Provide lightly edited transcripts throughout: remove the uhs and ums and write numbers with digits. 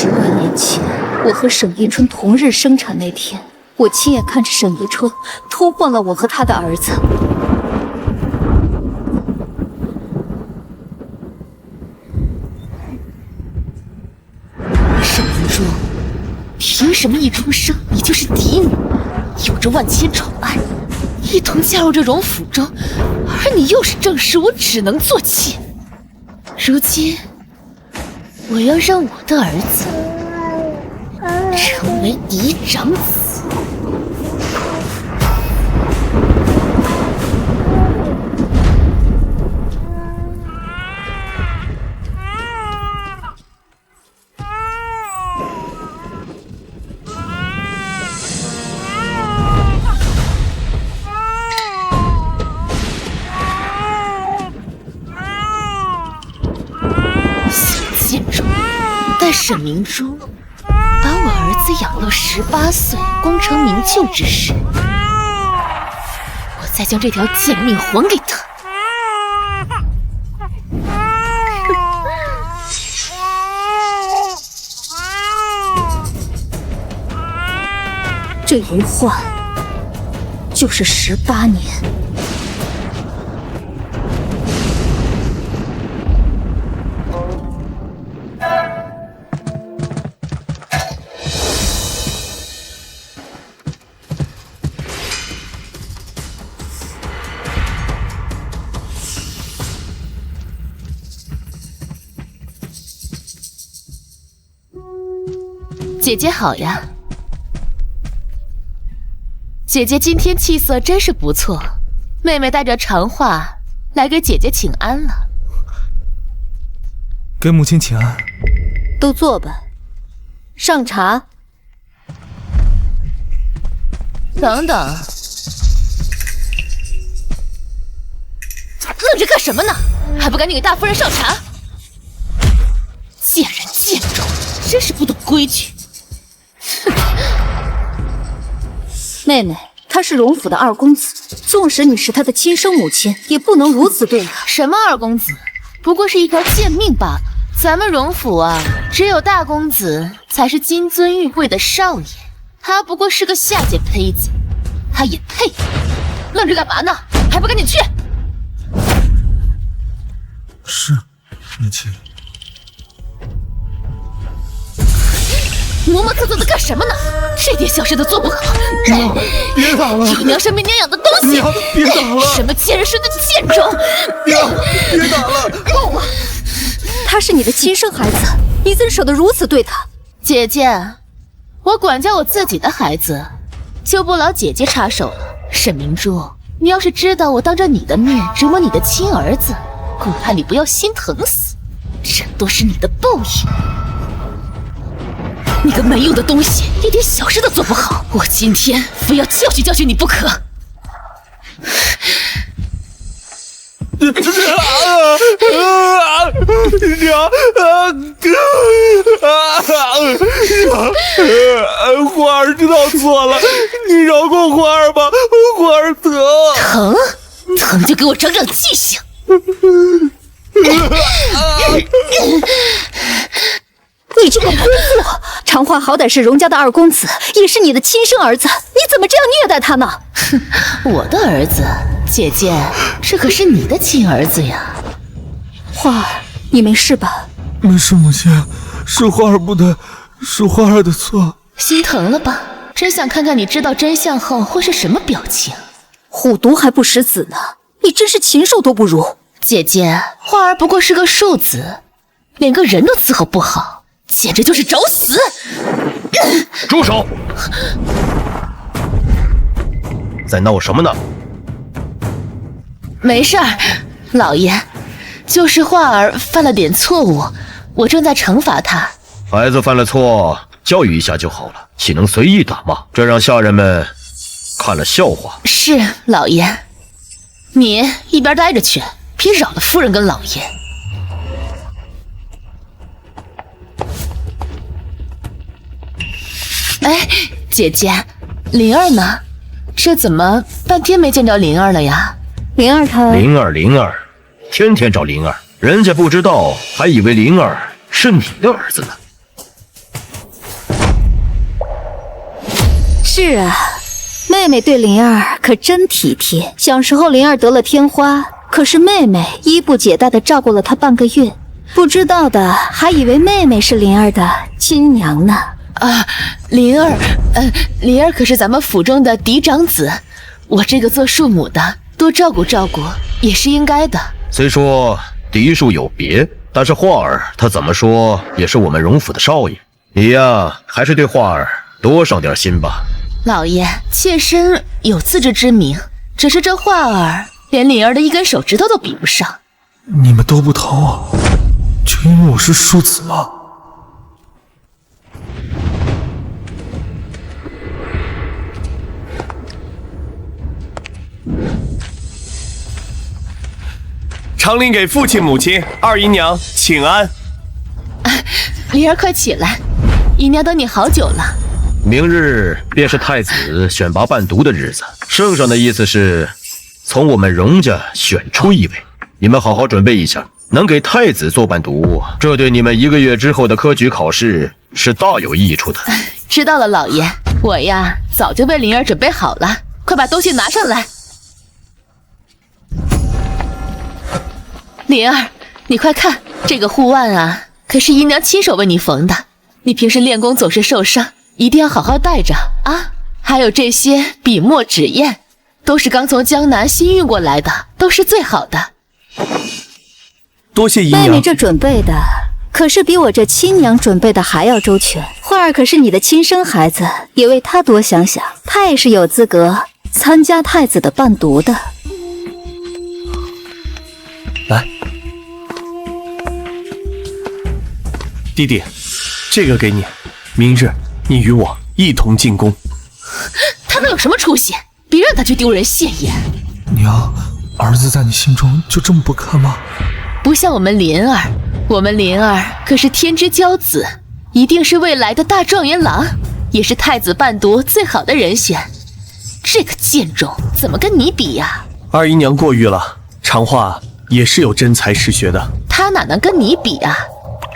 10余年前，我和沈一春同日生产那天，我亲眼看着沈一春偷换了我和他的儿子。沈明珠，凭什么一出生你就是嫡女，有着万千宠爱，一同加入这荣府中，而你又是正室，我只能做妾。如今，我要让我的儿子成为嫡长子。沈明珠把我儿子养到18岁，功成名就之时，我再将这条贱命还给他。这一换就是18年。姐姐好呀，姐姐今天气色真是不错，妹妹带着长话来给姐姐请安了。给母亲请安。都坐吧，上茶。等等，愣着干什么呢？还不赶紧给大夫人上茶！贱人贱种，真是不懂规矩。妹妹，他是荣府的二公子，纵使你是他的亲生母亲，也不能如此对他。什么二公子，不过是一条贱命罢了。咱们荣府啊，只有大公子才是金尊玉贵的少爷，他不过是个下贱胚子，他也配？愣着干嘛呢？还不赶紧去！是，母亲。磨磨蹭蹭的干什么呢？这点小事都做不好！娘，别打了！有娘生没娘养的东西！娘，别打了！什么贱人生的贱种！娘，别打了！够了！他是你的亲生孩子，你怎舍得如此对他？姐姐，我管教我自己的孩子，就不劳姐姐插手了。沈明珠，你要是知道我当着你的面折磨你的亲儿子，恐怕你不要心疼死，这都是你的报应。你个没用的东西，一点小事都做不好，我今天非要教训教训你不可！花儿知道错了，你饶过花儿吧，花儿疼。疼？疼就给我长长记性！你这个泼妇！长花好歹是荣家的二公子，也是你的亲生儿子，你怎么这样虐待他呢？哼，我的儿子，姐姐，这可是你的亲儿子呀。花儿，你没事吧？没事，母亲，是花儿不对，是花儿的错。心疼了吧？真想看看你知道真相后会是什么表情。虎毒还不食子呢，你真是禽兽都不如。姐姐，花儿不过是个庶子，连个人都伺候不好，简直就是找死！住手！在闹什么呢？没事儿，老爷，就是花儿犯了点错误，我正在惩罚他。孩子犯了错，教育一下就好了，岂能随意打骂？这让下人们看了笑话。是，老爷，你一边待着去，别扰了夫人跟老爷。哎，姐姐，灵儿呢？这怎么半天没见着灵儿了呀？灵儿她……灵儿，天天找灵儿，人家不知道，还以为灵儿是你的儿子呢。是啊，妹妹对灵儿可真体贴。小时候灵儿得了天花，可是妹妹衣不解带的照顾了她半个月，不知道的还以为妹妹是灵儿的亲娘呢。啊，灵儿可是咱们府中的嫡长子，我这个做庶母的多照顾照顾也是应该的。虽说嫡庶有别，但是画儿他怎么说也是我们荣府的少爷，你呀还是对画儿多上点心吧。老爷，妾身有自知之明，只是这画儿连灵儿的一根手指头都比不上。你们都不疼我，就因为我是庶子吗？长令给父亲母亲、二姨娘请安。灵儿快起来，姨娘等你好久了。明日便是太子选拔伴读的日子，圣上的意思是从我们荣家选出一位，你们好好准备一下，能给太子做伴读，这对你们1个月之后的科举考试是大有益处的。知道了，老爷，我呀早就为灵儿准备好了，快把东西拿上来。灵儿，你快看，这个护腕啊，可是姨娘亲手为你缝的。你平时练功总是受伤，一定要好好带着啊。还有这些笔墨纸砚，都是刚从江南新运过来的，都是最好的。多谢姨娘。妹妹这准备的可是比我这亲娘准备的还要周全。画儿可是你的亲生孩子，也为他多想想，他也是有资格参加太子的伴读的。来，弟弟，这个给你，明日你与我一同进宫。他能有什么出息？别让他去丢人现眼。娘，儿子在你心中就这么不可吗？不像我们灵儿，我们灵儿可是天之骄子，一定是未来的大状元郎，也是太子伴读最好的人选。这个贱种怎么跟你比呀？二姨娘过誉了，长画也是有真才实学的。他哪能跟你比啊？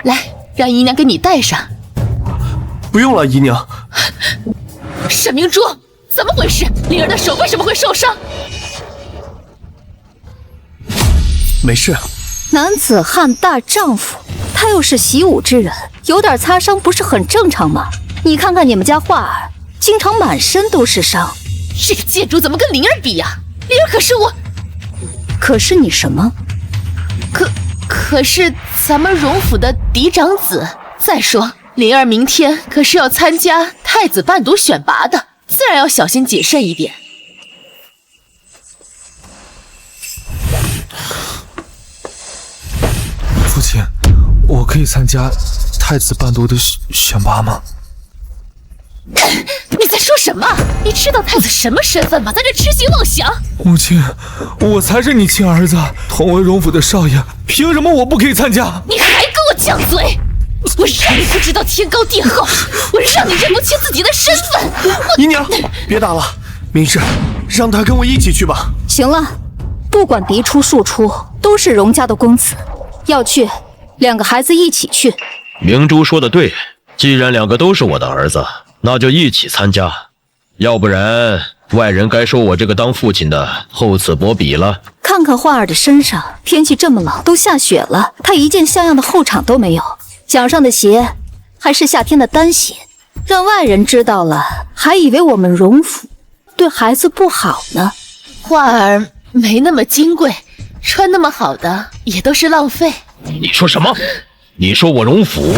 来，让姨娘给你戴上。不用了，姨娘。沈明珠，怎么回事？灵儿的手为什么会受伤？没事。男子汉大丈夫，他又是习武之人，有点擦伤不是很正常吗？你看看你们家画儿，经常满身都是伤。这个贱主怎么跟灵儿比呀？灵儿可是我……可是你什么？可是咱们荣府的嫡长子。再说灵儿明天可是要参加太子伴读选拔的，自然要小心谨慎一点。父亲，我可以参加太子伴读的选拔吗？你在说什么？你知道太子什么身份吗？在这痴心妄想！母亲，我才是你亲儿子，同为荣府的少爷，凭什么我不可以参加？你还跟我犟嘴！我让你不知道天高地厚，我让你认不清自己的身份！姨娘，别打了，明日让他跟我一起去吧。行了，不管嫡出庶出，都是荣家的公子，要去，2个孩子一起去。明珠说的对，既然2个都是我的儿子，那就一起参加，要不然外人该说我这个当父亲的厚此薄彼了。看看画儿的身上，天气这么冷，都下雪了，他一件像样的后氅都没有，脚上的鞋还是夏天的单鞋，让外人知道了，还以为我们荣府对孩子不好呢。画儿没那么金贵，穿那么好的也都是浪费。你说什么？你说我荣府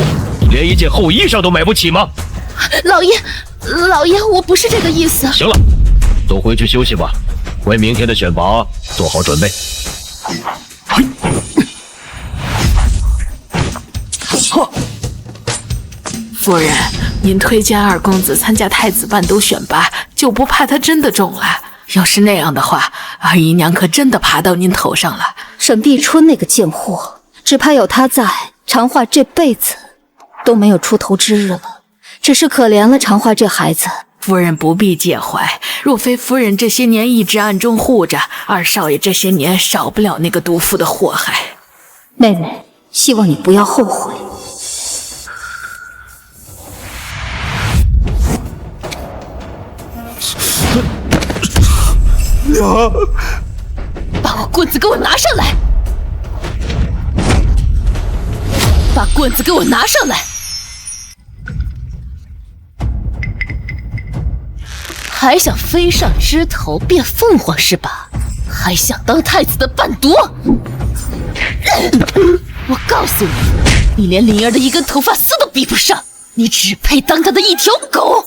连一件厚衣裳都买不起吗？老爷，我不是这个意思。行了，都回去休息吧，为明天的选拔做好准备。夫人，您推荐二公子参加太子伴读选拔，就不怕他真的中了？要是那样的话，二姨娘可真的爬到您头上了。沈碧春那个贱货，只怕有他在，长画这辈子都没有出头之日了。只是可怜了长画这孩子。夫人不必介怀，若非夫人这些年一直暗中护着，二少爷这些年少不了那个毒妇的祸害。妹妹，希望你不要后悔。娘，把我棍子给我拿上来！把棍子给我拿上来！还想飞上枝头变凤凰是吧？还想当太子的伴读？我告诉你，你连灵儿的一根头发丝都比不上，你只配当他的一条狗！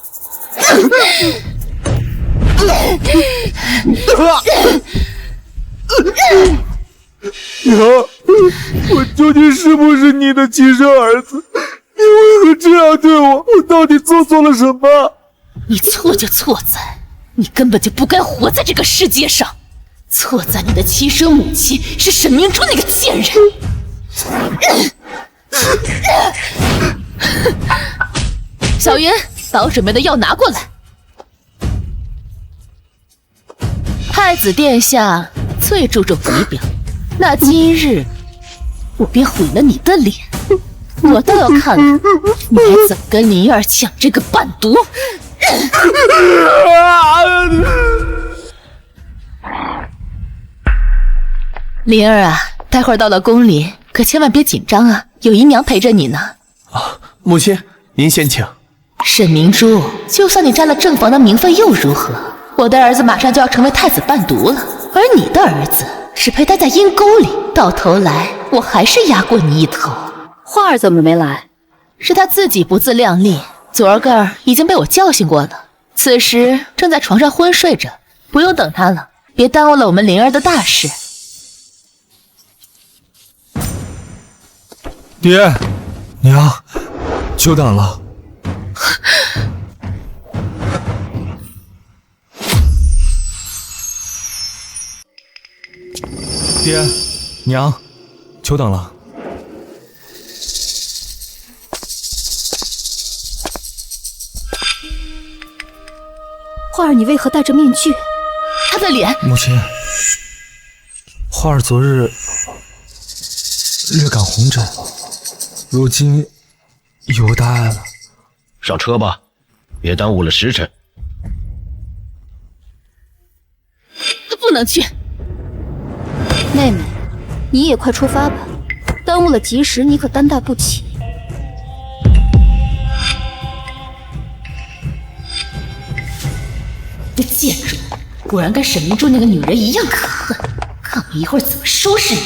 娘，我究竟是不是你的亲生儿子？你为何这样对我？我到底做错了什么？你错就错在，你根本就不该活在这个世界上，错在你的亲生母亲是沈明珠那个贱人。小云，把我准备的药拿过来。太子殿下最注重仪表，那今日我便毁了你的脸，我倒要看看你还怎么跟灵儿抢这个伴读。灵儿啊，待会儿到了宫里，可千万别紧张啊，有姨娘陪着你呢。啊，母亲，您先请。沈明珠，就算你占了正房的名分又如何？我的儿子马上就要成为太子伴读了，而你的儿子只配待在阴沟里，到头来我还是压过你一头。花儿怎么没来？是他自己不自量力，昨儿个儿已经被我教训过了，此时正在床上昏睡着，不用等他了，别耽误了我们灵儿的大事。爹，娘，久等了。爹，娘，久等了。花儿，你为何戴着面具？他的脸，母亲，花儿昨日略感红疹，如今有大碍了。上车吧，别耽误了时辰。他不能去。妹妹，你也快出发吧，耽误了吉时，你可担待不起。这贱种，果然跟沈明珠那个女人一样可恨，看我一会儿怎么收拾你！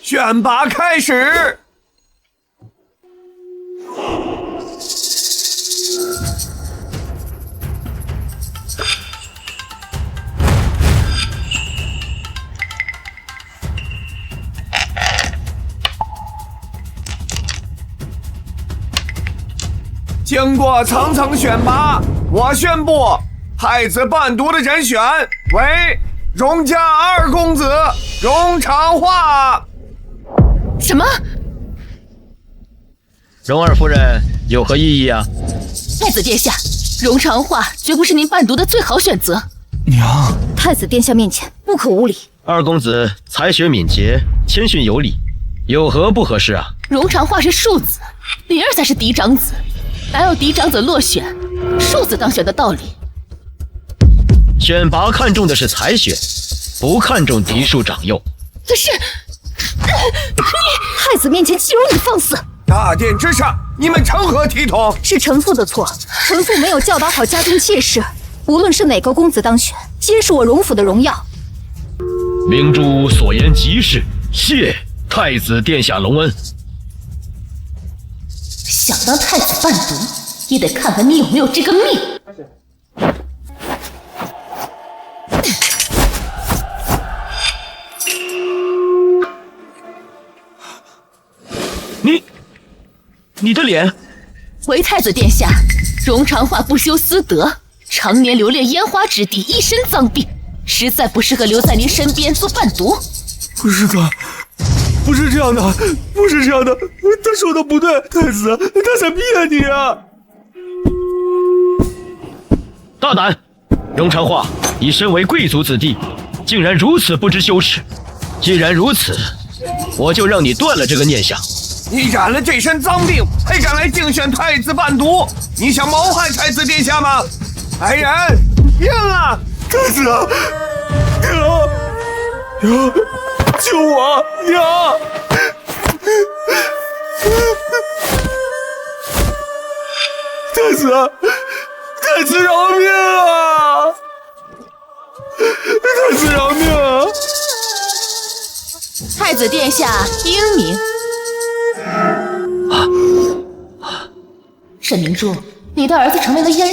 选拔开始。经过层层选拔，我宣布太子伴读的人选为荣家二公子荣长化。什么？荣二夫人有何异议啊？太子殿下，荣长化绝不是您伴读的最好选择。娘，太子殿下面前不可无礼。二公子才学敏捷，谦逊有礼，有何不合适啊？荣长化是庶子，灵儿才是嫡长子，哪有嫡长子落选，庶子当选的道理？选拔看重的是才学，不看重嫡庶长幼。可是，太子面前岂容你放肆！大殿之上，你们成何体统？是臣妇的错，臣妇没有教导好家中妾室。无论是哪个公子当选，皆是我荣府的荣耀。明珠所言极是，谢太子殿下隆恩。想当太子伴读，也得看看你有没有这个命。你的脸，回太子殿下，荣长化不修私德，常年流连烟花之地，一身脏病，实在不适合留在您身边做伴读。不是的，不是这样的，不是这样的，他说的不对，太子，他在骗你啊！大胆！荣长化，你身为贵族子弟，竟然如此不知羞耻。既然如此，我就让你断了这个念想。你染了这身脏病，还敢来竞选太子伴读？你想谋害太子殿下吗？来人，验了！太子，娘，救我，娘！太子饶命啊！太子饶命啊！太子殿下英明。沈明珠，你的儿子成为了阉人，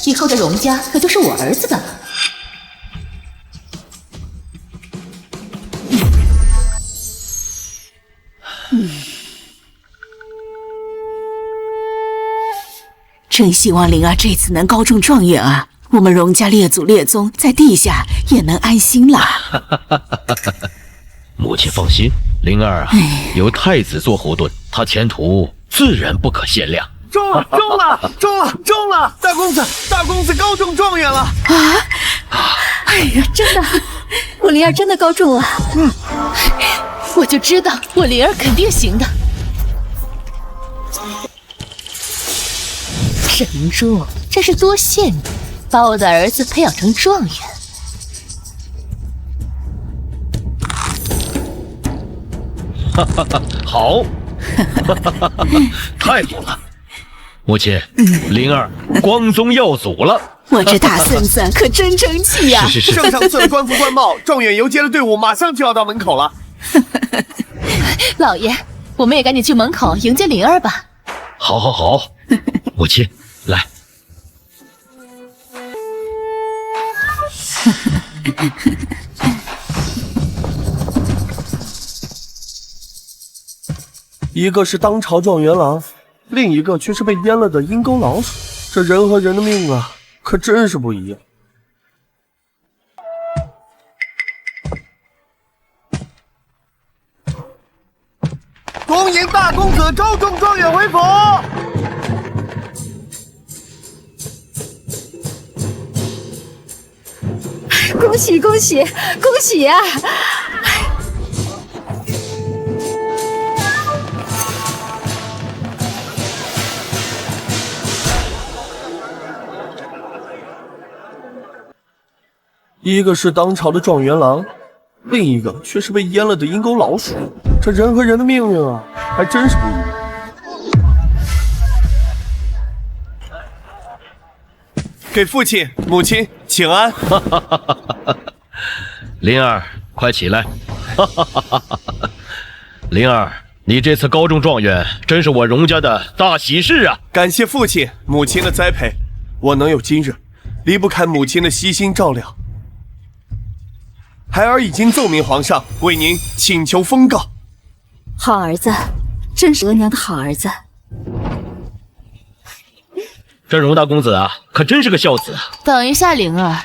以后的荣家可就是我儿子的了。真希望灵儿这次能高中状元啊！我们荣家列祖列宗在地下也能安心了。母亲放心，灵儿啊，有太子做后盾，她前途自然不可限量。中了！大公子高中状元了！哎呀，真的，我灵儿真的高中了。我就知道我灵儿肯定行的。沈明珠，真是多谢你，把我的儿子培养成状元。好，太好了！母亲，灵儿光宗耀祖了。我这大孙子可真争气呀！是。圣上赐了官服官帽，状元游街的队伍马上就要到门口了。老爷，我们也赶紧去门口迎接灵儿吧。好，母亲，来。一个是当朝状元郎，另一个却是被阉了的阴沟老鼠。这人和人的命啊，可真是不一样。恭迎大公子高中状元回府！恭喜恭喜恭喜呀！一个是当朝的状元郎，另一个却是被阉了的阴沟老鼠。这人和人的命运啊，还真是不一样。给父亲、母亲请安。灵儿，快起来！灵儿，你这次高中状元，真是我荣家的大喜事啊！感谢父亲、母亲的栽培，我能有今日，离不开母亲的悉心照料。孩儿已经奏明皇上，为您请求封告。好儿子，真是额娘的好儿子。这荣大公子啊，可真是个孝子啊！等一下，灵儿，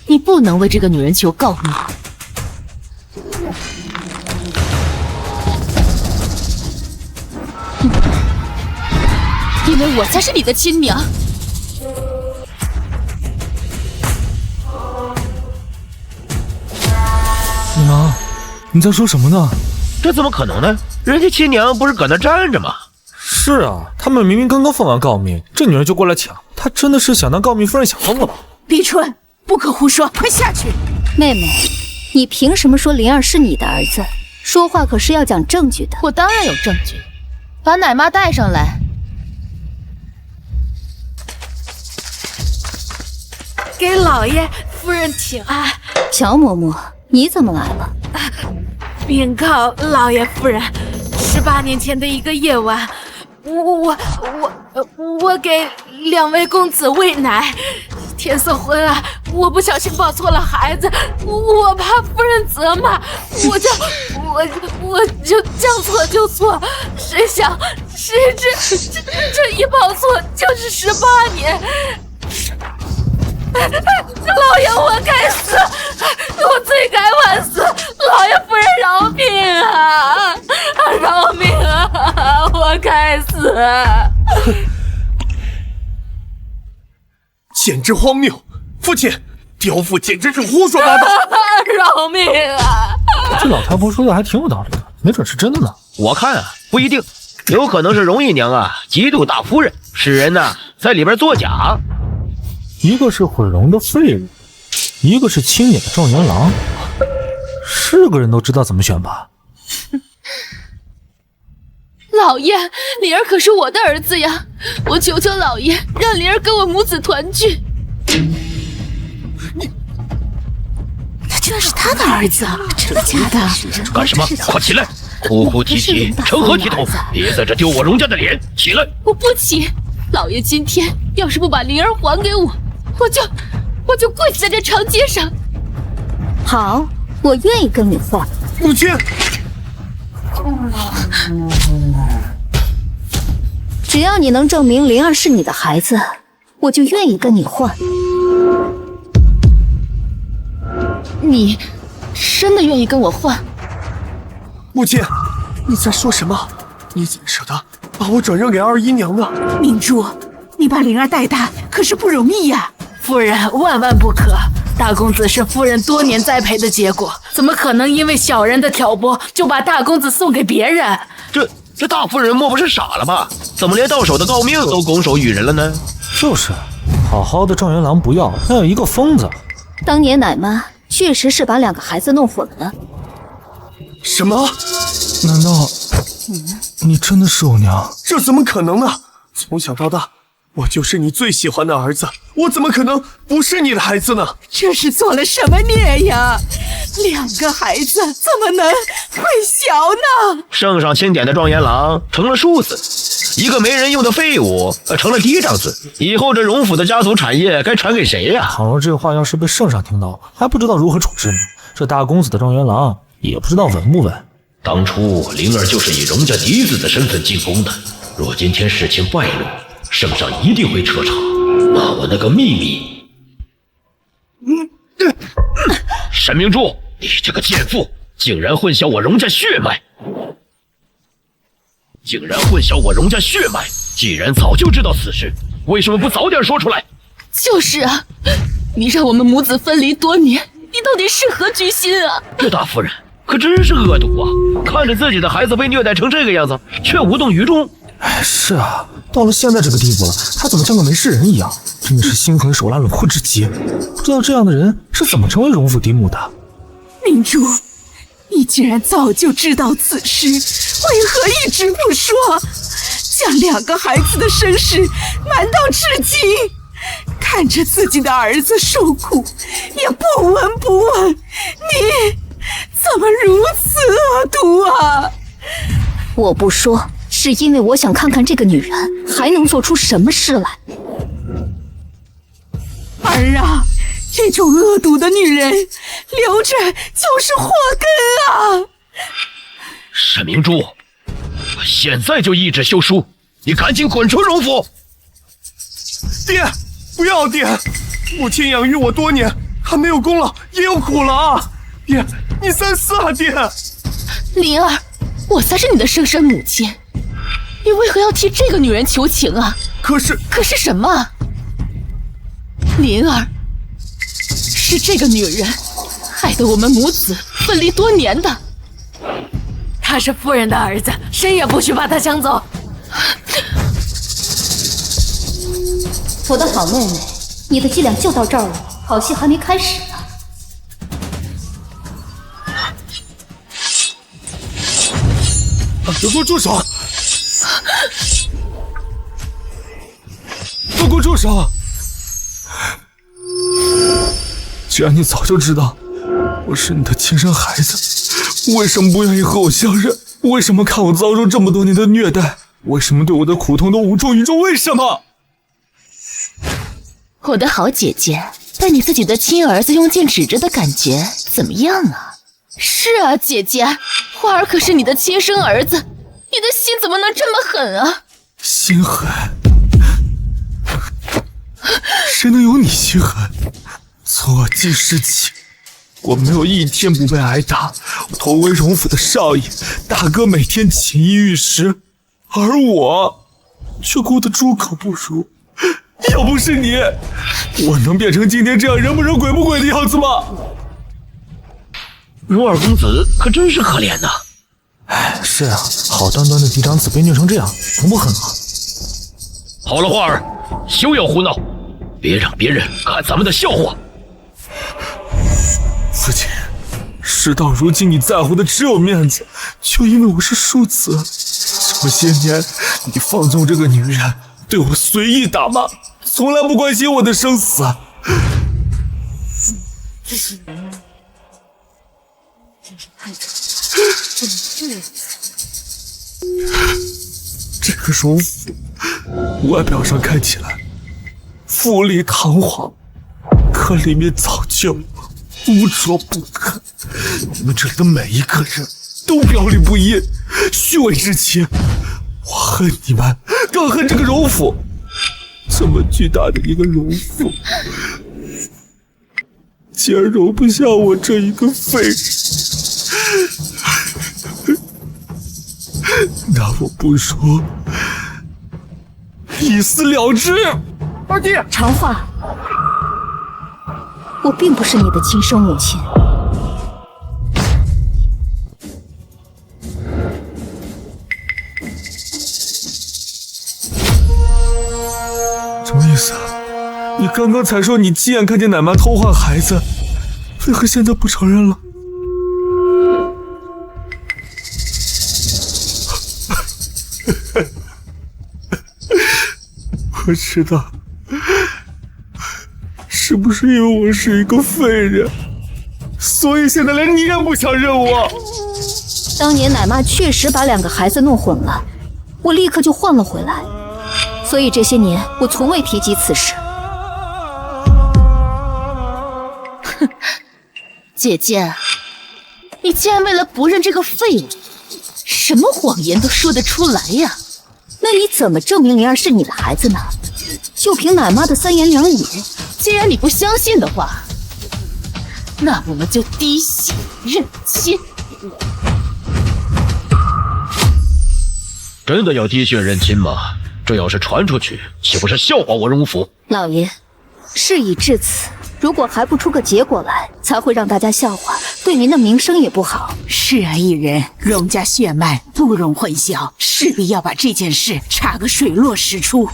你不能为这个女人求告密。因为我才是你的亲娘。娘，你在说什么呢？这怎么可能呢？人家亲娘不是搁那站着吗？是啊，他们明明刚刚放完诰命，这女人就过来抢，她真的是想当诰命夫人想疯了吧？立春，不可胡说，快下去！妹妹，你凭什么说灵儿是你的儿子？说话可是要讲证据的。我当然有证据，把奶妈带上来。给老爷夫人请安。乔嬷嬷，你怎么来了？禀告老爷夫人，18年前的一个夜晚，我给2位公子喂奶，天色昏暗，我不小心抱错了孩子，我怕夫人责骂，我就将错就错，谁知这一抱错就是18年。老爷，我该死，我罪该万死，老爷夫人饶命啊！饶命啊！我该死！简直荒谬！父亲，刁妇简直是胡说八道！饶命啊！这老太婆说的还挺有道理的，没准是真的呢。我看啊，不一定，有可能是荣姨娘啊嫉妒大夫人，使人呐在里边作假。一个是毁容的废物，一个是青眼的状元郎，是个人都知道怎么选吧？老爷，灵儿可是我的儿子呀！我求求老爷，让灵儿跟我母子团聚。他居然是他的儿子，真的假的？干什么？快起来！哭哭啼啼，成何体统？别在这丢我荣家的脸！起来！我不起！老爷今天要是不把灵儿还给我，我就跪死在这长街上。好，我愿意跟你换。母亲，只要你能证明灵儿是你的孩子，我就愿意跟你换。你真的愿意跟我换？母亲，你在说什么？你怎么舍得把我转让给二姨娘呢？明珠，你把灵儿带大可是不容易呀。夫人万万不可！大公子是夫人多年栽培的结果，怎么可能因为小人的挑拨就把大公子送给别人？这大夫人莫不是傻了吧？怎么连到手的诰命都拱手与人了呢？就是，好好的状元郎不要，还有一个疯子。当年奶妈确实是把两个孩子弄混了。什么？难道你真的是我娘？这怎么可能呢？从小到大，我就是你最喜欢的儿子，我怎么可能不是你的孩子呢？这是做了什么孽呀？两个孩子怎么能混淆呢？圣上钦点的状元郎成了庶子，一个没人用的废物成了嫡长子，以后这荣府的家族产业该传给谁呀？倘若这话要是被圣上听到，还不知道如何处置呢。这大公子的状元郎也不知道稳不稳。当初灵儿就是以荣家嫡子的身份进宫的，若今天事情败露，圣上一定会彻查，把我那个秘密。沈明珠，你这个贱妇，竟然混淆我荣家血脉！既然早就知道此事，为什么不早点说出来？就是啊，你让我们母子分离多年，你到底是何居心啊？这大夫人可真是恶毒啊！看着自己的孩子被虐待成这个样子，却无动于衷。哎，是啊，到了现在这个地步了，他怎么像个没事人一样？真的是心狠手辣、冷酷至极。不知道这样的人是怎么成为荣府嫡母的？明珠，你既然早就知道此事，为何一直不说？将两个孩子的身世瞒到至今，看着自己的儿子受苦，也不闻不问，你怎么如此恶毒啊？我不说，是因为我想看看这个女人还能做出什么事来。儿啊，这种恶毒的女人留着就是祸根啊！沈明珠，我现在就一纸休书，你赶紧滚出荣府！爹，不要爹！母亲养育我多年，还没有功劳也有苦劳啊！爹，你三思啊，爹！灵儿，我才是你的生身母亲，你为何要替这个女人求情啊？可是什么？灵儿，是这个女人害得我们母子分离多年的。他是夫人的儿子，谁也不许把他抢走。我的好妹妹，你的伎俩就到这儿了，好戏还没开始呢。给我住手！都给我住手！既然你早就知道我是你的亲生孩子，为什么不愿意和我相认？为什么看我遭受这么多年的虐待？为什么对我的苦痛都无动于衷？为什么？我的好姐姐，被你自己的亲儿子用剑指着的感觉怎么样啊？是啊，姐姐，花儿可是你的亲生儿子，你的心怎么能这么狠啊？心狠？谁能有你心狠？从我记事起，我没有一天不被挨打。头为荣府的少爷，大哥每天锦衣玉食，而我却过得猪口不如。要不是你，我能变成今天这样人不人鬼不鬼的样子吗？荣二公子可真是可怜呐！哎，是啊，好端端的嫡长子被虐成这样，疼不狠啊！好了，花儿，休要胡闹，别让别人看咱们的笑话。父亲，事到如今，你在乎的只有面子，就因为我是庶子。这么些年，你放纵这个女人，对我随意打骂，从来不关心我的生死。这个荣府，外表上看起来富丽堂皇，可里面早就污浊不堪。你们这里的每一个人都表里不一，虚伪至极。我恨你们，更恨这个荣府。这么巨大的一个荣府，竟然容不下我这一个废人。那我不如一死了之。二弟，长发，我并不是你的亲生母亲。什么意思啊？你刚刚才说你亲眼看见奶妈偷换孩子，为何现在不承认了？我知道，是不是因为我是一个废人，所以现在连你也不想认我？当年奶妈确实把2个孩子弄混了，我立刻就换了回来，所以这些年我从未提及此事。哼，姐姐，你竟然为了不认这个废物，什么谎言都说得出来呀？那你怎么证明灵儿是你的孩子呢？就凭奶妈的3言2语。既然你不相信的话，那我们就滴血认亲。真的要滴血认亲吗？这要是传出去，岂不是笑话我荣府？老爷，事已至此，如果还不出个结果来，才会让大家笑话，对您的名声也不好。是啊，一人，荣家血脉不容混淆，势必要把这件事查个水落石出。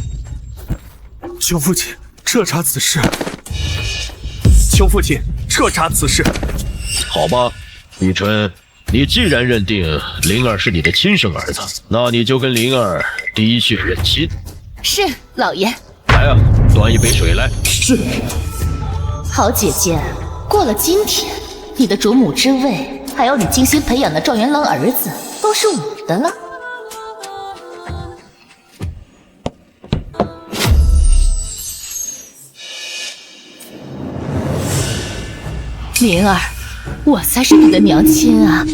求父亲彻查此事。求父亲彻查此事。好吧，立春，你既然认定灵儿是你的亲生儿子，那你就跟灵儿滴血认亲。是，老爷。来啊，端一杯水来。是。好姐姐，过了今天，你的主母之位，还有你精心培养的状元郎儿子，都是我的了。灵儿，我才是你的娘亲啊！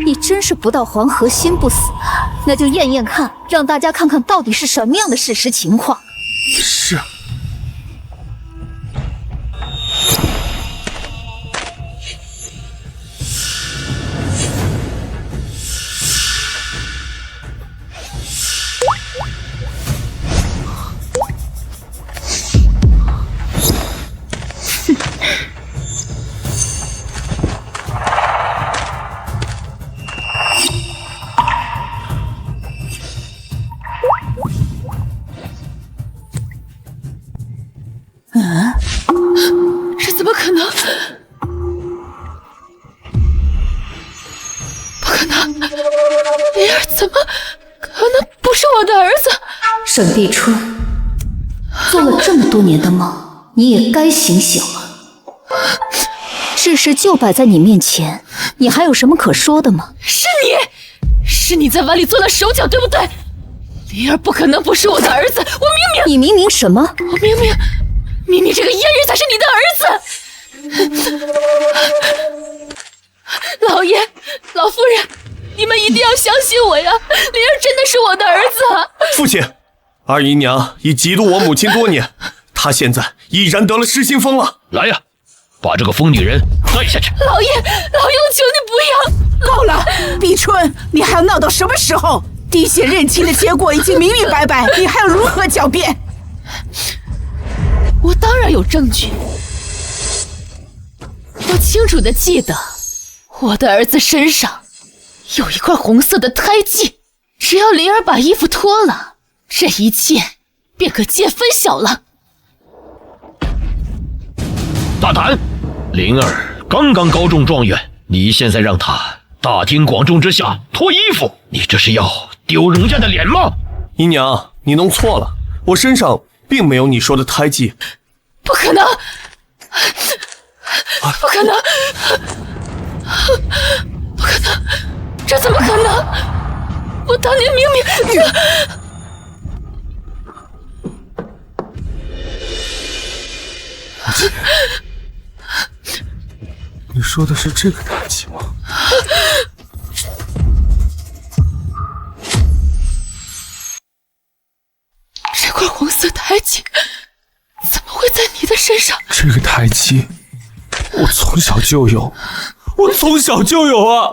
你真是不到黄河心不死啊！那就验验看，让大家看看到底是什么样的事实情况。是。这怎么可能？不可能！灵儿怎么可能不是我的儿子？沈碧初，做了这么多年的梦，你也该醒醒了。事实就摆在你面前，你还有什么可说的吗？是你在碗里做了手脚，对不对？灵儿不可能不是我的儿子，你明明什么？我明明这个阉人才是你的儿子！老爷、老夫人，你们一定要相信我呀！灵儿真的是我的儿子啊！父亲，二姨娘已嫉妒我母亲多年，她现在已然得了失心疯了。来呀，把这个疯女人带下去！老爷，我求你不要！够了，碧春，你还要闹到什么时候？滴血认亲的结果已经明明白白，你还要如何狡辩？我当然有证据。我清楚地记得，我的儿子身上有一块红色的胎记，只要灵儿把衣服脱了，这一切便可见分晓了。大胆！灵儿刚刚高中状元，你现在让她大庭广众之下脱衣服，你这是要丢荣家的脸吗？姨娘，你弄错了，我身上并没有你说的胎记。不可能！不可能！不可能！这怎么可能？我当年明明……你说的是这个胎记吗？这块红色胎记怎么会在你的身上？这个胎记，我从小就有，啊！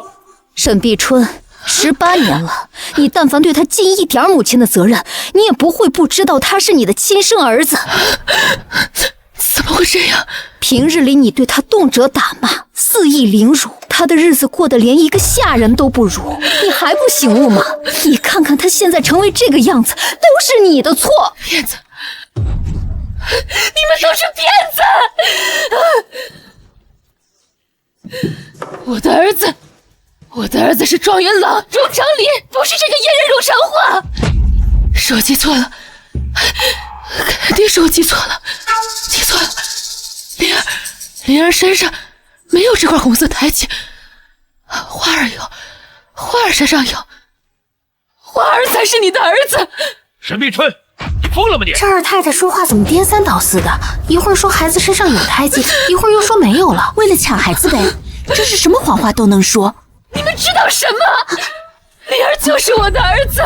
沈碧春，18年了，你但凡对他尽一点母亲的责任，你也不会不知道他是你的亲生儿子。怎么会这样？平日里你对他动辄打骂，肆意凌辱，他的日子过得连一个下人都不如，你还不醒悟吗？你看看他现在成为这个样子，都是你的错！骗子！你们都是骗子！我的儿子是状元郎荣长林，不是这个阉人荣长化。是我记错了，肯定是我记错了。灵儿身上没有这块红色胎记，花儿有，花儿身上有，花儿才是你的儿子。沈碧春，你疯了吗你？这二太太说话怎么颠三倒四的？一会儿说孩子身上有胎记，一会儿又说没有了。为了抢孩子呗，这是什么谎话都能说。你们知道什么？灵儿就是我的儿子。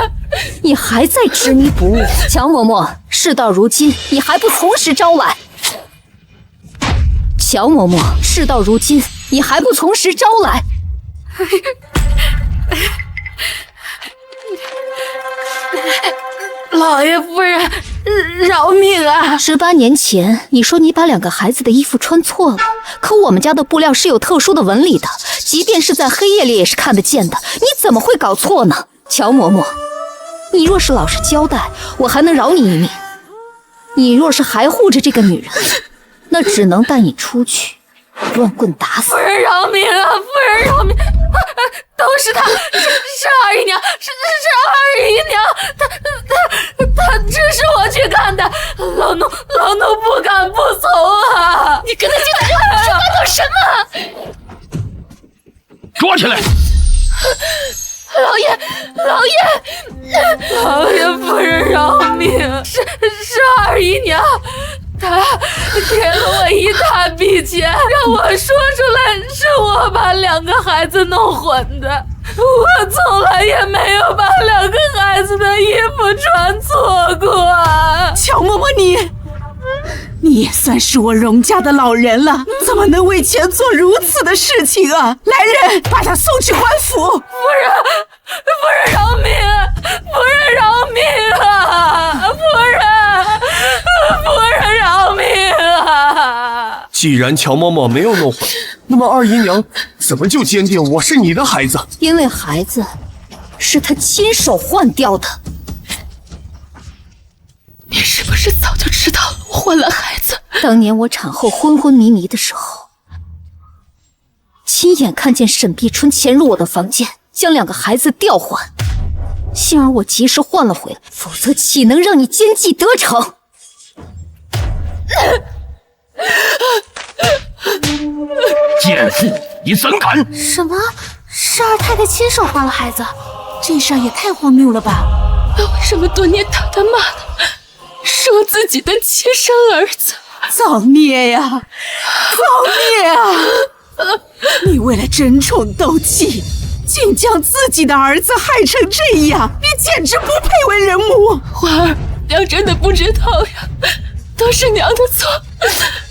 你还在执迷不悟，乔嬷嬷，事到如今，你还不从实招来？乔嬷嬷，事到如今，你还不从实招来？老爷夫人，饶命啊！18年前，你说你把2个孩子的衣服穿错了，可我们家的布料是有特殊的纹理的，即便是在黑夜里也是看得见的，你怎么会搞错呢？乔嬷嬷，你若是老实交代，我还能饶你一命；你若是还护着这个女人，那只能带你出去，乱棍打死。夫人饶命啊！夫人饶命！都是他，是二姨娘，是二姨娘，他指使我去干的，老奴不敢不从啊！你跟他这个人说话都什么？抓起来！老爷夫人饶命！是二姨娘。他给了我一大笔钱，让我说出来是我把2个孩子弄混的。我从来也没有把2个孩子的衣服穿错过。乔嬷嬷，你也算是我荣家的老人了，怎么能为钱做如此的事情啊？来人，把他送去官府！夫人饶命！夫人饶命啊！夫人饶命啊！既然乔嬷嬷没有弄混，那么二姨娘怎么就坚定我是你的孩子？因为孩子是他亲手换掉的。你是不是早就知道我换了孩子？当年我产后昏昏迷迷的时候，亲眼看见沈碧春潜入我的房间，将2个孩子调换。幸而我及时换了回来，否则岂能让你奸计得逞？贱妇，你怎敢！什么？是二太太亲手换了孩子？这事儿也太荒谬了吧！那为什么多年打的骂的是我自己的亲生儿子？造孽呀！造孽啊！你为了争宠斗气，竟将自己的儿子害成这样，你简直不配为人母！花儿，娘真的不知道呀，都是娘的错，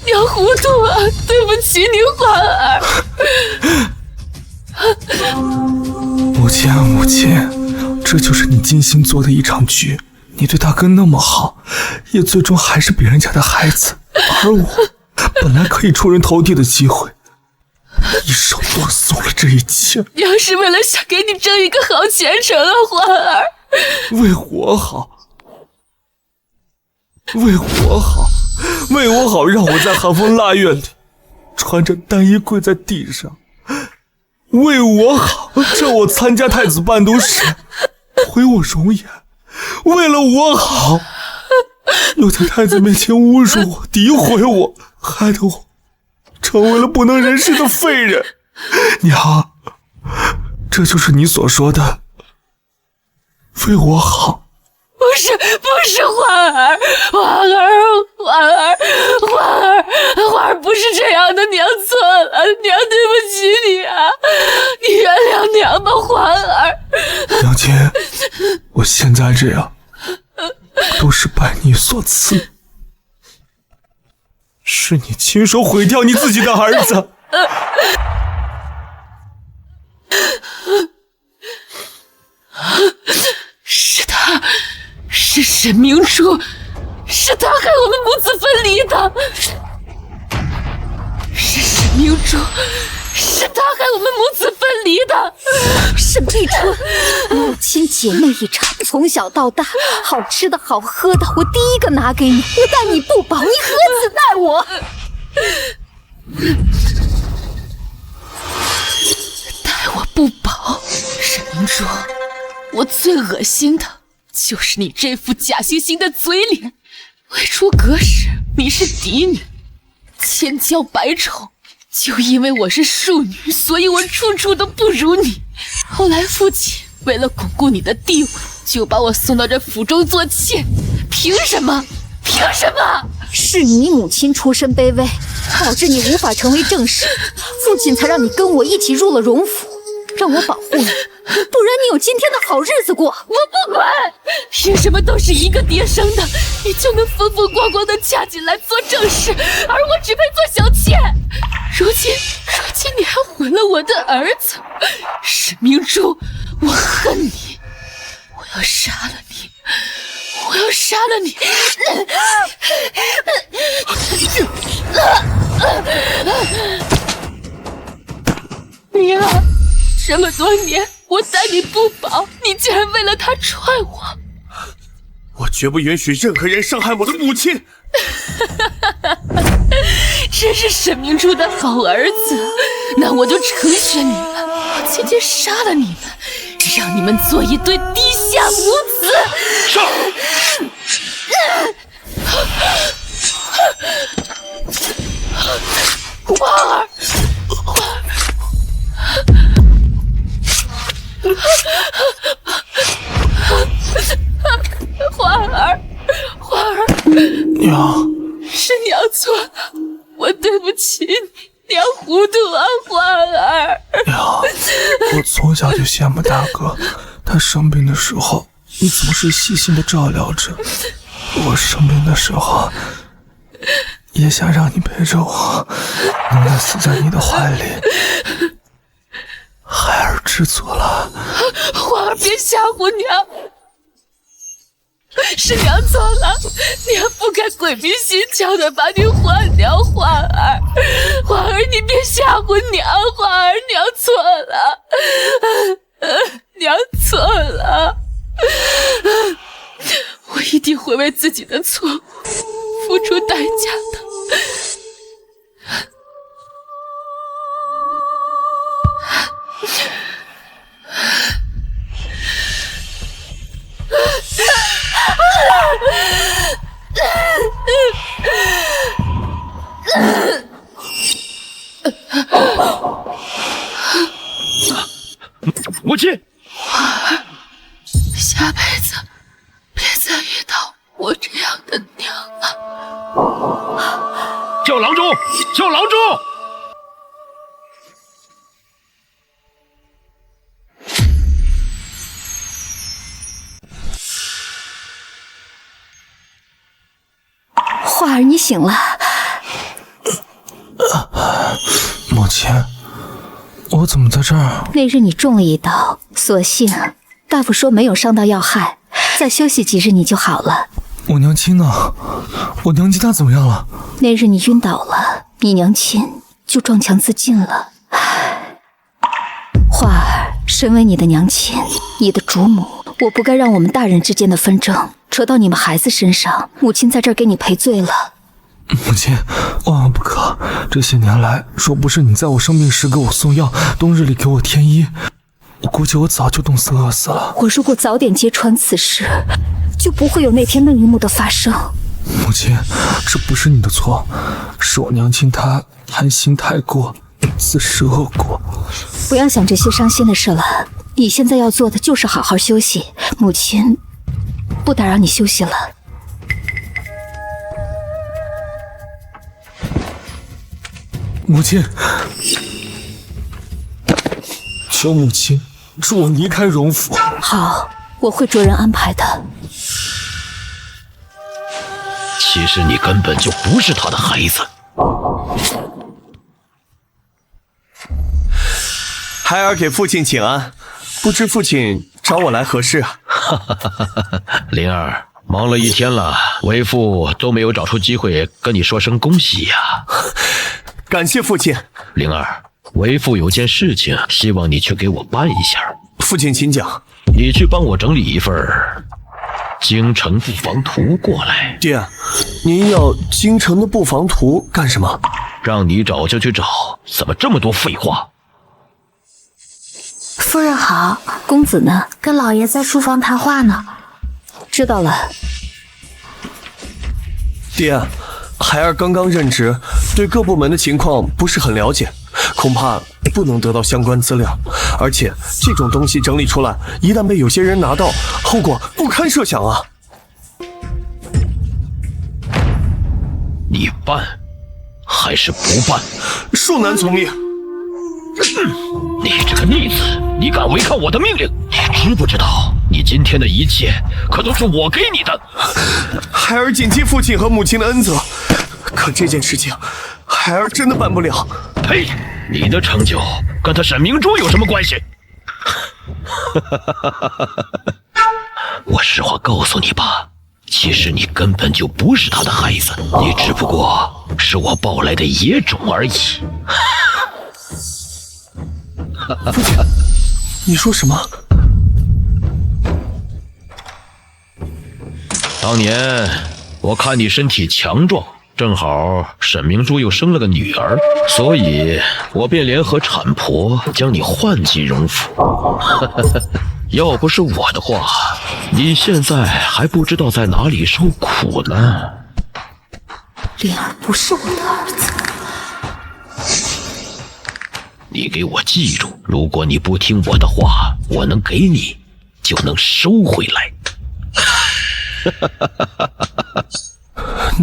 娘糊涂啊，对不起你，花儿。母亲啊，母亲，这就是你精心做的一场局，你对大哥那么好，也最终还是别人家的孩子，而我本来可以出人头地的机会，一手剁松了这一切。娘是为了想给你挣一个好前程啊，欢儿。为我好，为我好，为我好，让我在寒风腊月里穿着单衣跪在地上。为我好，这我参加太子伴读时毁我容颜。为了我好，又在太子面前侮辱我、诋毁我，害得我成为了不能人世的废人。娘，这就是你所说的为我好？不是，欢儿，欢儿不是这样的，娘错了，娘对不起你啊，你原谅娘吧，欢儿。娘亲，我现在这样都是拜你所赐，是你亲手毁掉你自己的儿子。是他，是沈明珠，是他害我们母子分离的。是沈明珠，是他害我们母子分离的。沈碧春，母亲姐妹一场，从小到大，好吃的好喝的，我第一个拿给你，我待你不薄，你何止待我？待我不薄，沈明珠，我最恶心的就是你这副假惺惺的嘴脸。未出阁时你是嫡女，千娇百宠，就因为我是庶女，所以我处处都不如你。后来父亲为了巩固你的地位，就把我送到这府中做妾。凭什么？凭什么？是你母亲出身卑微，导致你无法成为正室，父亲才让你跟我一起入了荣府，让我保护你，不然你有今天的好日子过。我不管，凭什么都是一个爹生的，你就能风风光光的嫁进来做正室，而我只配做小妾？如今你还毁了我的儿子，沈明珠，我恨你，我要杀了你，我要杀了你！娘，这么多年我待你不薄，你竟然为了他踹我！我绝不允许任何人伤害我的母亲！真是沈明珠的好儿子，那我就成全你们，我今天杀了你们，让你们做一对地下母子！花儿，花儿，娘，是娘错了，我对不起你，娘糊涂啊，花儿。娘，我从小就羡慕大哥，他生病的时候，你总是细心的照料着。我生病的时候，也想让你陪着我，宁愿死在你的怀里。孩儿知错了。花儿，别吓唬娘。是娘错了，娘不该鬼迷心窍的把你换掉，花儿，花儿，你别吓唬娘，花儿，娘错了，娘错了，我一定会为自己的错误付出代价的。母亲，下辈子别再遇到我这样的娘了。叫郎中，叫郎中！花儿，你醒了。母亲，我怎么在这儿？那日你中了一刀，所幸大夫说没有伤到要害，再休息几日你就好了。我娘亲呢？我娘亲她怎么样了？那日你晕倒了，你娘亲就撞墙自尽了。花儿，身为你的娘亲，你的主母，我不该让我们大人之间的纷争扯到你们孩子身上。母亲在这儿给你赔罪了。母亲，万万不可！这些年来，若不是你在我生病时给我送药，冬日里给我添衣，我估计我早就冻死饿死了。我如果早点揭穿此事，就不会有那天那一幕的发生。母亲，这不是你的错，是我娘亲她贪心太过，自食恶果。不要想这些伤心的事了，你现在要做的就是好好休息。母亲不打扰你休息了。母亲，求母亲助我离开荣府。好，我会着人安排的。其实你根本就不是他的孩子。孩儿给父亲请安，不知父亲找我来何事啊？灵儿，忙了一天了，为父都没有找出机会跟你说声恭喜呀。感谢父亲。灵儿，为父有件事情，希望你去给我办一下。父亲请讲。你去帮我整理一份京城布防图过来。爹，您要京城的布防图干什么？让你找就去找，怎么这么多废话？夫人好，公子呢？跟老爷在书房谈话呢。知道了。爹，孩儿刚刚任职，对各部门的情况不是很了解，恐怕不能得到相关资料。而且这种东西整理出来，一旦被有些人拿到，后果不堪设想啊！你办还是不办？恕难从命。你这个逆子，你敢违抗我的命令？你知不知道，你今天的一切可都是我给你的？孩儿谨记父亲和母亲的恩泽，可这件事情，孩儿真的办不了。呸！你的成就跟他沈明珠有什么关系？我实话告诉你吧，其实你根本就不是他的孩子，你只不过是我抱来的野种而已。父亲，你说什么？当年我看你身体强壮，正好沈明珠又生了个女儿，所以我便联合产婆将你换进荣府。要不是我的话，你现在还不知道在哪里受苦呢。灵儿不是我的儿子。你给我记住，如果你不听我的话，我能给你就能收回来。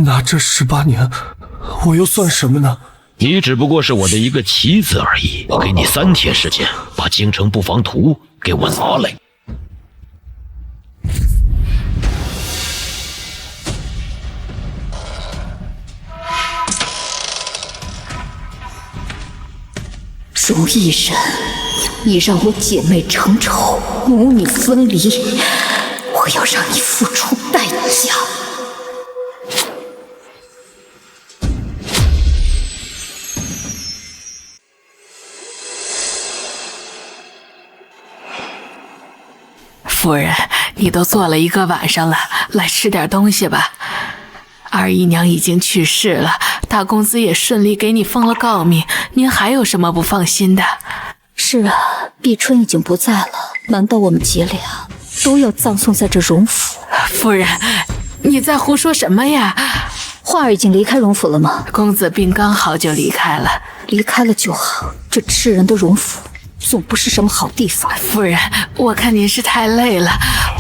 那这18年，我又算什么呢？你只不过是我的一个棋子而已。我给你3天时间，把京城布防图给我拿来。容异人，你让我姐妹成仇，母女分离，我要让你付出代价。夫人，你都坐了1个晚上了，来吃点东西吧。二姨娘已经去世了，大公子也顺利给你封了诰命，您还有什么不放心的？是啊，碧春已经不在了，难道我们姐俩都要葬送在这荣府？夫人，你在胡说什么呀？花儿已经离开荣府了吗？公子病刚好就离开了。离开了就好，这吃人的荣府总不是什么好地方。夫人，我看您是太累了，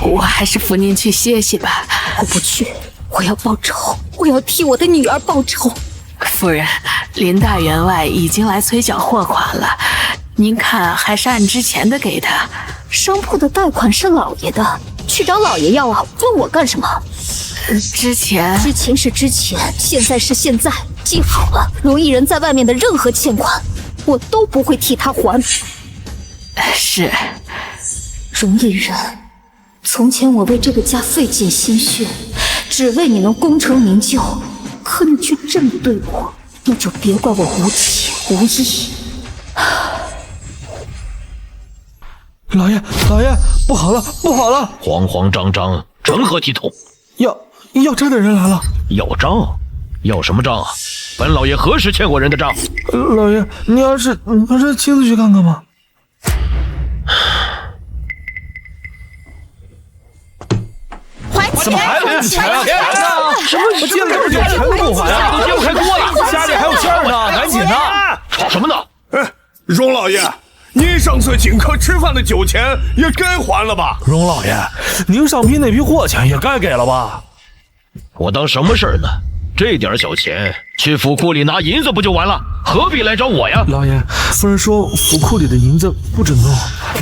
我还是扶您去歇息吧。我不去，我要报仇，我要替我的女儿报仇。夫人，林大员外已经来催缴货款了，您看还是按之前的给他。商铺的贷款是老爷的，去找老爷要啊，问我干什么？之前是之前，现在是现在。记好了，容异人在外面的任何欠款，我都不会替他还。是。容异人，从前我为这个家费尽心血，只为你能功成名就，可你却这么对我，那就别怪我无情无义。老爷，不好了，不好了！慌慌张张，成何体统？要账的人来了！要账？要什么账啊？本老爷何时欠过人的账？老爷，你要是亲自去看看吗？怎么还没钱啊？什么？我借了这么久，全部不还啊？都揭不开锅了，家里还有馅儿呢，赶紧的！吵什么呢？哎，荣老爷，您上次请客吃饭的酒钱也该还了吧？荣老爷，您上批那批货钱也该给了吧？我当什么事儿呢？这点小钱，去府库里拿银子不就完了？何必来找我呀？老爷，夫人说府库里的银子不准动。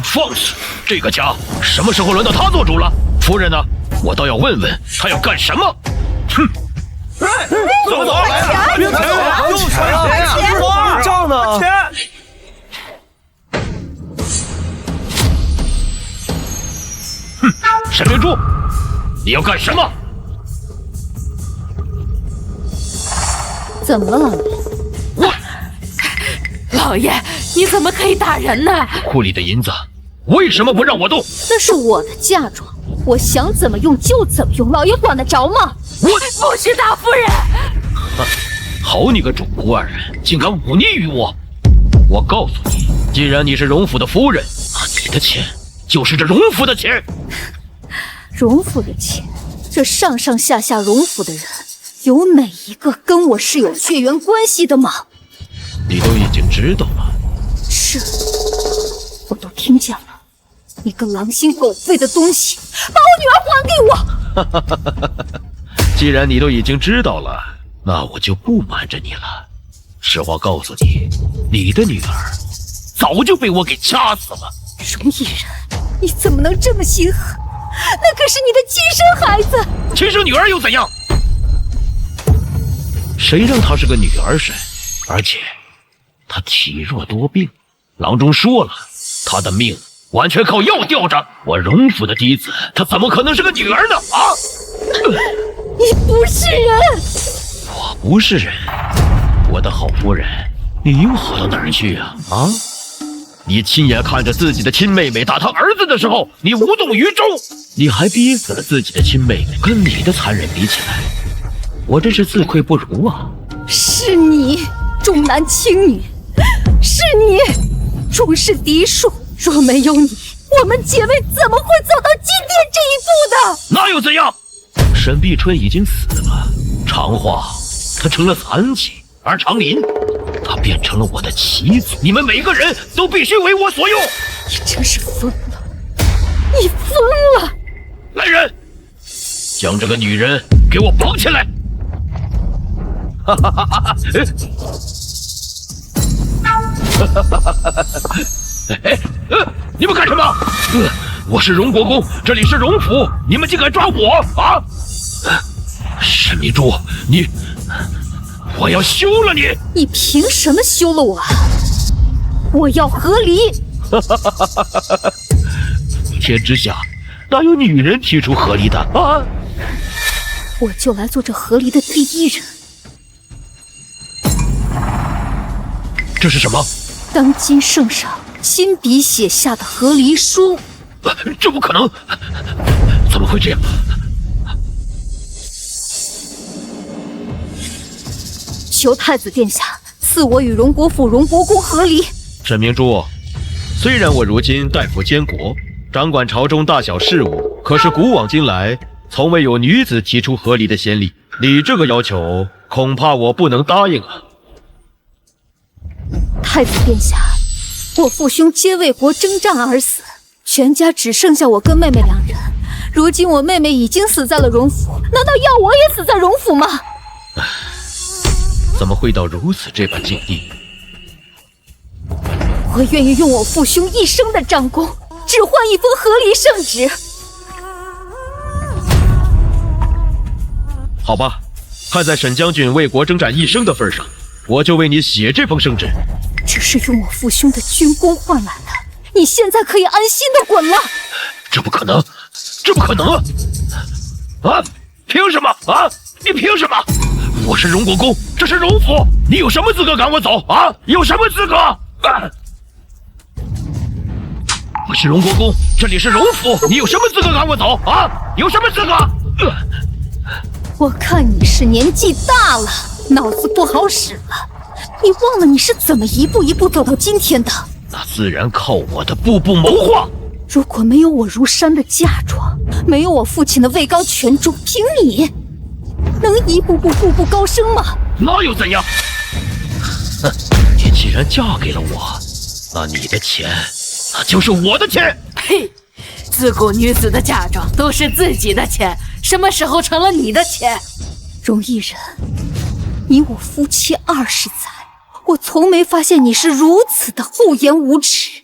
放肆！这个家什么时候轮到他做主了？夫人呢？我倒要问问他要干什么。哼！走，别赔我，还有钱啊！账呢？钱！哼！沈明珠，你要干什么？怎么了，老爷？老爷，你怎么可以打人呢？库里的银子为什么不让我动？那是我的嫁妆，我想怎么用就怎么用，老爷管得着吗？不是大夫人！好你个主仆二人，竟敢忤逆于我！我告诉你，既然你是荣府的夫人，那你的钱就是这荣府的钱。荣府的钱，这上上下下荣府的人，有哪一个跟我是有血缘关系的吗？你都已经知道了。是，我都听见了。你个狼心狗肺的东西，把我女儿还给我！既然你都已经知道了，那我就不瞒着你了。实话告诉你，你的女儿早就被我给掐死了。荣毅人，你怎么能这么心狠？那可是你的亲生孩子。亲生女儿又怎样？谁让她是个女儿身？而且她体弱多病，郎中说了，她的命完全靠药吊着。我荣府的嫡子，她怎么可能是个女儿呢？啊！你不是人！我不是人，我的好夫人，你又好到哪儿去啊？啊！你亲眼看着自己的亲妹妹打他儿子的时候，你无动于衷，你还逼死了自己的亲妹妹，跟你的残忍比起来，我真是自愧不如啊！是你重男轻女，是你重视嫡庶。若没有你，我们姐妹怎么会走到今天这一步的？那又怎样？沈碧春已经死了，长花她成了残疾，而长林她变成了我的妻子。你们每个人都必须为我所用。你真是疯了！你疯了！来人，将这个女人给我绑起来！哈哈哈哈！你们干什么？我是荣国公，这里是荣府，你们竟敢抓我啊！沈明珠，我要休了你！你凭什么休了我？我要和离！天之下哪有女人提出和离的啊？我就来做这和离的第一人。这是什么？当今圣上亲笔写下的和离书。这不可能！怎么会这样？求太子殿下赐我与荣国府荣国公和离。沈明珠，虽然我如今代父监国，掌管朝中大小事务，可是古往今来，从未有女子提出和离的先例。你这个要求，恐怕我不能答应啊。太子殿下，我父兄皆为国征战而死，全家只剩下我跟妹妹两人。如今我妹妹已经死在了荣府，难道要我也死在荣府吗？怎么会到如此这般境地？我愿意用我父兄一生的战功，只换一封和离圣旨。好吧，看在沈将军为国征战一生的份上，我就为你写这封圣旨。这是用我父兄的军功换来的，你现在可以安心的滚了。这不可能，这不可能啊！啊，凭什么啊？你凭什么？我是荣国公，这是荣府，你有什么资格赶我走啊？有什么资格？我是荣国公，这里是荣府，你有什么资格赶我走啊？有什么资格？我看你是年纪大了，脑子不好使了。你忘了你是怎么一步一步走到今天的？那自然靠我的步步谋划。如果没有我如山的嫁妆，没有我父亲的位高权重，凭你能一步步高升吗？那又怎样？哼，你既然嫁给了我，那你的钱，那就是我的钱。呸！自古女子的嫁妆都是自己的钱，什么时候成了你的钱？荣毅人，你我夫妻20载，我从没发现你是如此的厚颜无耻。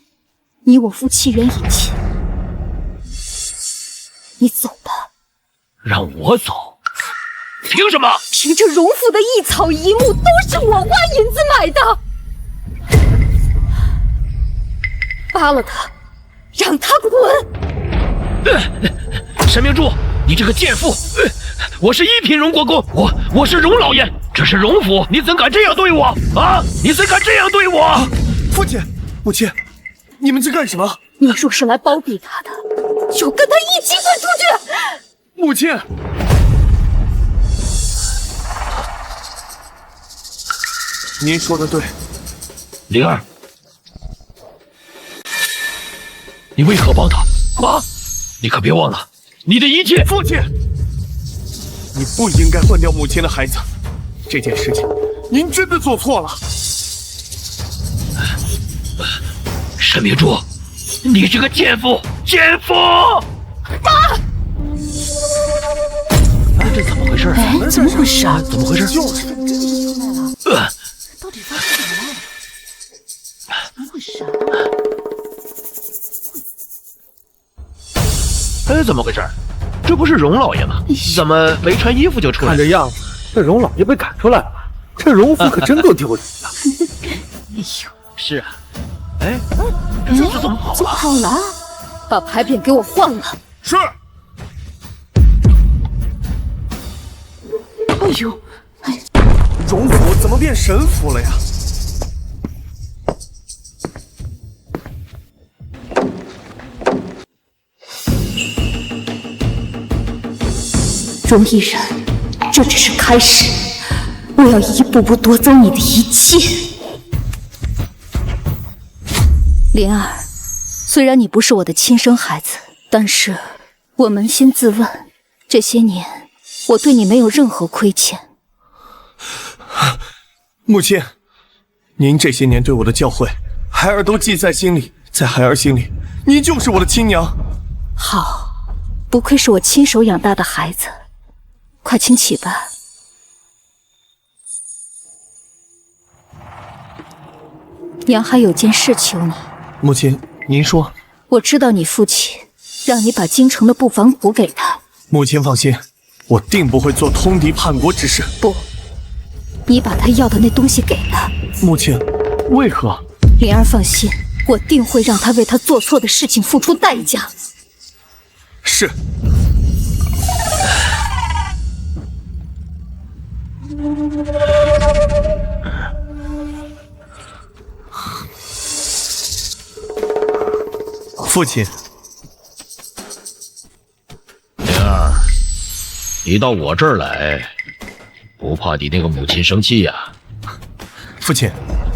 你我夫妻缘已尽，你走吧。让我走？凭什么？凭着荣府的一草一木都是我花银子买的。扒了他，让他滚！沈明珠，你这个贱妇！我是1品荣国公，我是荣老爷，这是荣府，你怎敢这样对我啊？你怎敢这样对我？父亲，母亲，你们在干什么？你若是来包庇他的，就跟他一起滚出去！母亲，您说的对。灵儿，你为何帮他啊？你可别忘了，你的一切。父亲，你不应该换掉母亲的孩子，这件事情您真的做错了。沈明珠，你这个贱妇！贱妇！妈！这怎么回事？哎，怎么回事啊？怎么回事？就是到底发生什么了？怎么回事啊？哎，怎么回事？这不是荣老爷吗？怎么没穿衣服就出来了？看这样子，这荣老爷被赶出来了。这荣府可真够丢人的。哎呦，是啊。哎，这怎么跑了？跑了？把牌匾给我换了。是。哎呦，荣府怎么变神府了呀？荣毅人，这只是开始，我要一步步夺走你的一切。灵儿，虽然你不是我的亲生孩子，但是我扪心自问，这些年我对你没有任何亏欠。母亲，您这些年对我的教诲，孩儿都记在心里，在孩儿心里，您就是我的亲娘。好，不愧是我亲手养大的孩子，快请起吧。娘还有件事求你。母亲，您说。我知道你父亲让你把京城的布防图给他。母亲放心，我定不会做通敌叛国之事。不，你把他要的那东西给他。母亲，为何？灵儿放心，我定会让他为他做错的事情付出代价。是。父亲，灵儿，你到我这儿来，不怕你那个母亲生气呀？父亲，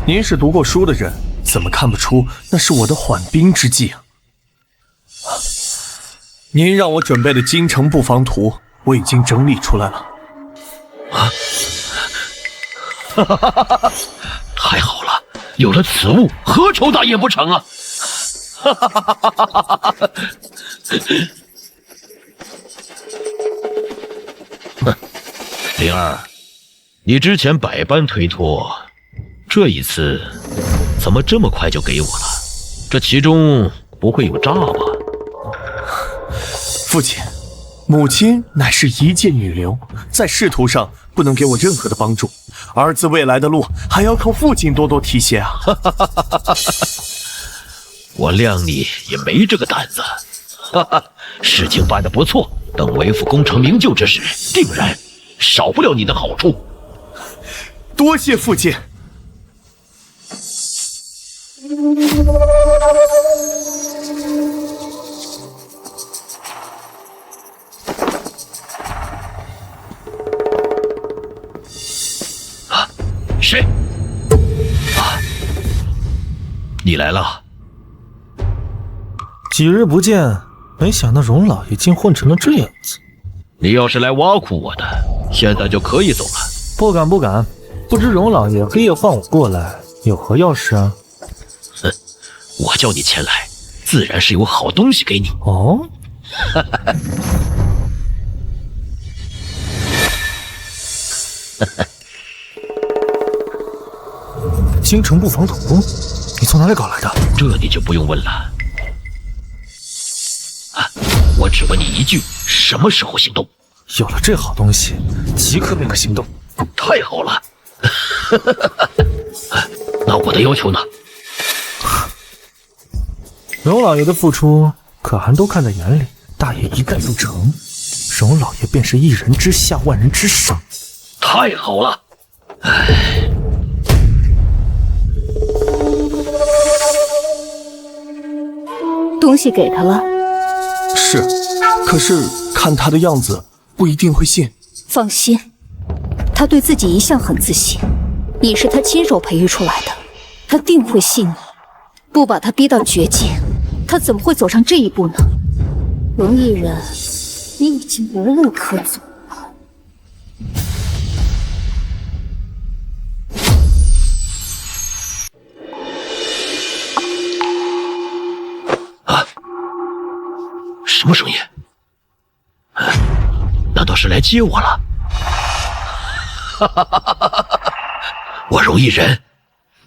您是读过书的人，怎么看不出那是我的缓兵之计啊？您让我准备的京城布防图，我已经整理出来了。啊！太好了，有了此物，何愁大业不成啊！哼，灵儿，你之前百般推脱，这一次怎么这么快就给我了？这其中不会有诈吧？父亲，母亲乃是一介女流，在仕途上不能给我任何的帮助，儿子未来的路还要靠父亲多多提携啊！我谅你也没这个胆子。哈哈，事情办得不错，等为父功成名就之时，定然少不了你的好处。多谢父亲。谁？啊，你来了。几日不见，没想到荣老爷竟混成了这样子。你要是来挖苦我的，现在就可以走了。不敢不敢，不知荣老爷黑夜放我过来，有何要事啊？哼，我叫你前来，自然是有好东西给你。哦。京城布防土工，你从哪里搞来的？这你就不用问了。啊，我只问你一句，什么时候行动？有了这好东西，即刻便可行动。太好了。那我的要求呢？荣老爷的付出，可汗都看在眼里。大业一旦入城，荣老爷便是一人之下，万人之上。太好了。唉。东西给他了。是，可是看他的样子，不一定会信。放心，他对自己一向很自信，你是他亲手培育出来的，他定会信你。不把他逼到绝境，他怎么会走上这一步呢？荣毅人，你已经无路可走了。啊！什么声音？难道是来接我了？哈哈哈哈哈！我荣毅人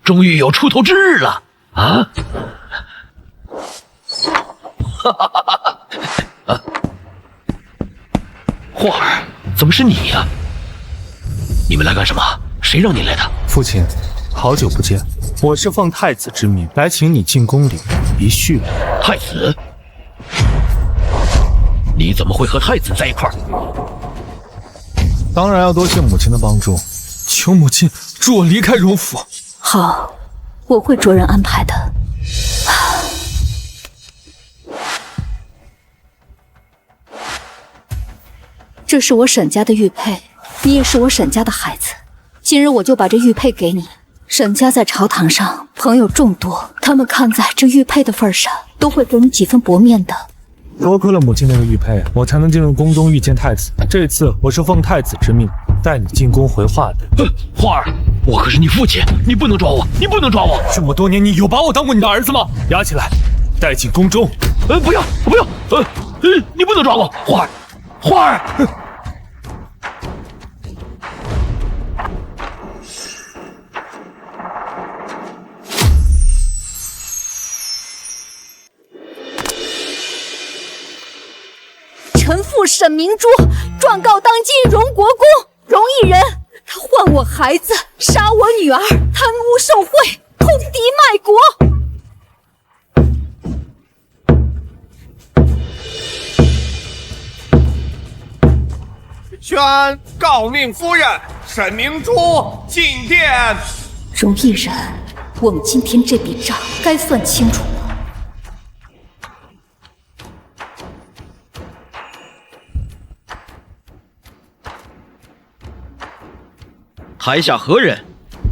终于有出头之日了啊！哈哈哈哈哈！啊！霍儿，怎么是你呀？你们来干什么？谁让你来的？父亲，好久不见，我是奉太子之命来请你进宫里一叙。太子？你怎么会和太子在一块儿？当然要多谢母亲的帮助，求母亲助我离开荣府。好，我会着人安排的。这是我沈家的玉佩，你也是我沈家的孩子，今日我就把这玉佩给你。沈家在朝堂上朋友众多，他们看在这玉佩的份上，都会给你几分薄面的。多亏了母亲那个玉佩，我才能进入宫中遇见太子。这次我是奉太子之命带你进宫回话的。花儿，我可是你父亲，你不能抓我，你不能抓我！这么多年，你有把我当过你的儿子吗？押起来，带进宫中。不要，不要！你不能抓我，花儿，花儿！臣父沈明珠状告当今荣国公荣毅人，他换我孩子，杀我女儿，贪污受贿，通敌卖国。宣诰命夫人沈明珠进殿。荣毅人，我们今天这笔账该算清楚了。台下何人？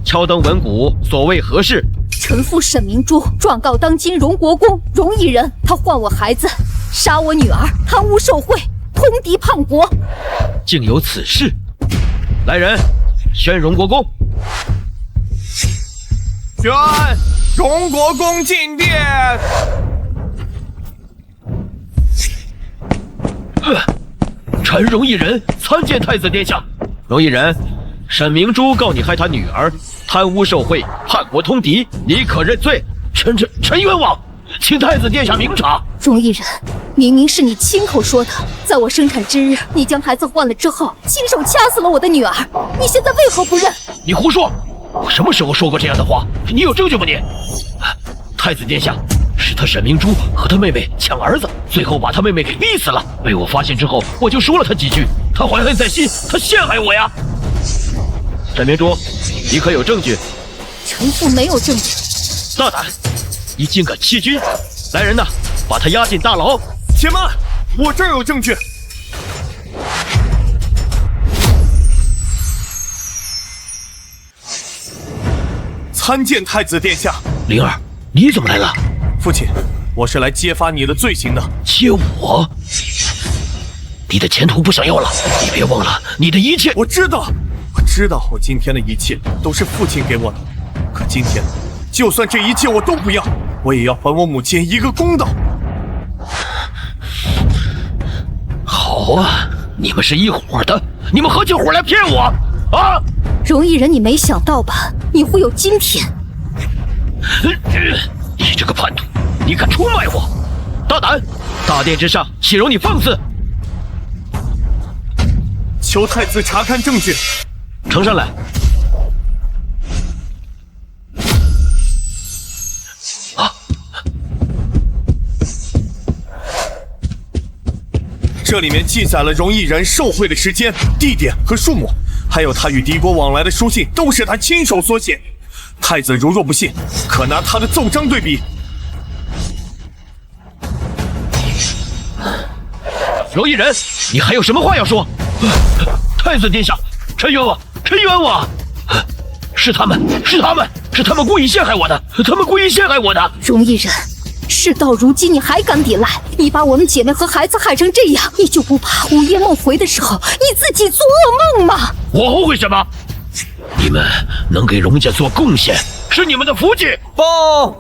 敲灯闻鼓，所谓何事？臣父沈明珠状告当今荣国公荣毅人，他换我孩子，杀我女儿，贪污受贿，通敌叛国。竟有此事！来人，宣荣国公。宣荣国公进殿。臣荣毅人参见太子殿下。荣毅人，沈明珠告你害他女儿贪污受贿，叛国通敌，你可认罪？臣冤枉，请太子殿下明察。荣毅人，明明是你亲口说的，在我生产之日，你将孩子换了之后，亲手掐死了我的女儿，你现在为何不认？你胡说！我什么时候说过这样的话？你有证据吗你？太子殿下，是是他沈明珠和他妹妹抢儿子，最后把他妹妹给逼死了。被我发现之后，我就说了他几句，他怀恨在心，他陷害我呀。沈明珠，你可有证据？臣妇没有证据。大胆！你竟敢欺君！来人呐，把他押进大牢！且慢，我这儿有证据。参见太子殿下。灵儿，你怎么来了？父亲，我是来揭发你的罪行的。揭我？你的前途不想要了？你别忘了，你的一切……我知道，我今天的一切都是父亲给我的。可今天，就算这一切我都不要，我也要还我母亲一个公道。好啊，你们是一伙的，你们合起伙来骗我啊！荣毅人，你没想到吧？你会有今天。你这个叛徒，你敢出卖我！大胆！大殿之上，岂容你放肆！求太子查看证据。呈上来。这里面记载了荣毅人受贿的时间、地点和数目，还有他与敌国往来的书信，都是他亲手所写。太子如若不信，可拿他的奏章对比。荣毅人，你还有什么话要说？太子殿下，臣冤枉，臣冤枉！是他们故意陷害我的，荣毅人，事到如今你还敢抵赖？你把我们姐妹和孩子害成这样，你就不怕午夜梦回的时候你自己做噩梦吗？我后悔什么？你们能给荣家做贡献，是你们的福气。报！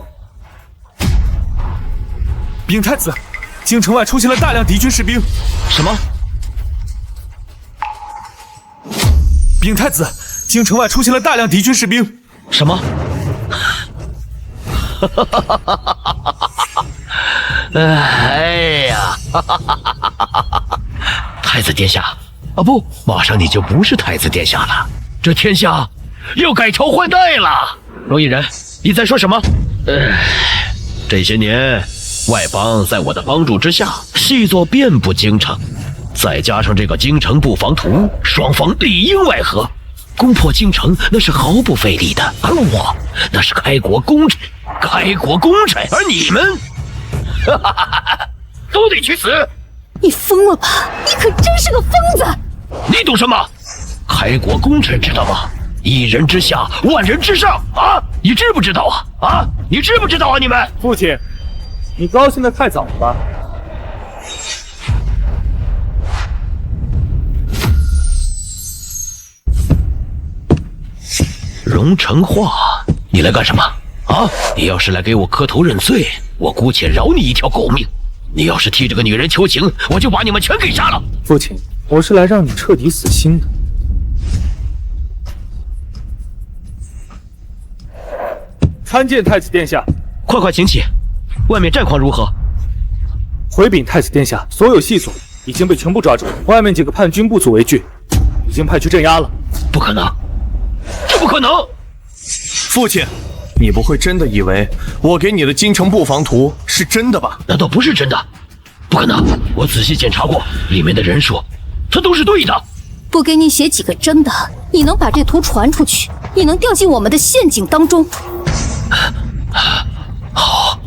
禀太子，京城外出现了大量敌军士兵。什么？禀太子，京城外出现了大量敌军士兵。什么？哎呀！太子殿下啊，不，马上你就不是太子殿下了，这天下要改朝换代了。荣毅人，你在说什么？这些年外邦在我的帮助之下细作遍布京城，再加上这个京城布防图，双方里应外合，攻破京城那是毫不费力的。而我那是开国功臣，而你们都得去死！你疯了吧？你可真是个疯子！你懂什么？开国功臣知道吗？一人之下，万人之上啊！你知不知道啊？你知不知道啊？你们父亲，你高兴的太早了吧？荣成化，你来干什么啊？你要是来给我磕头认罪，我姑且饶你一条狗命；你要是替这个女人求情，我就把你们全给杀了。父亲，我是来让你彻底死心的。参见太子殿下。快请起。外面战况如何？回禀太子殿下，所有细所已经被全部抓住，外面几个叛军不足为惧，已经派去镇压了。不可能，这不可能！父亲，你不会真的以为我给你的京城布防图是真的吧？难道不是真的？不可能！我仔细检查过，里面的人数，它都是对的。不给你写几个真的，你能把这图传出去，你能掉进我们的陷阱当中。好，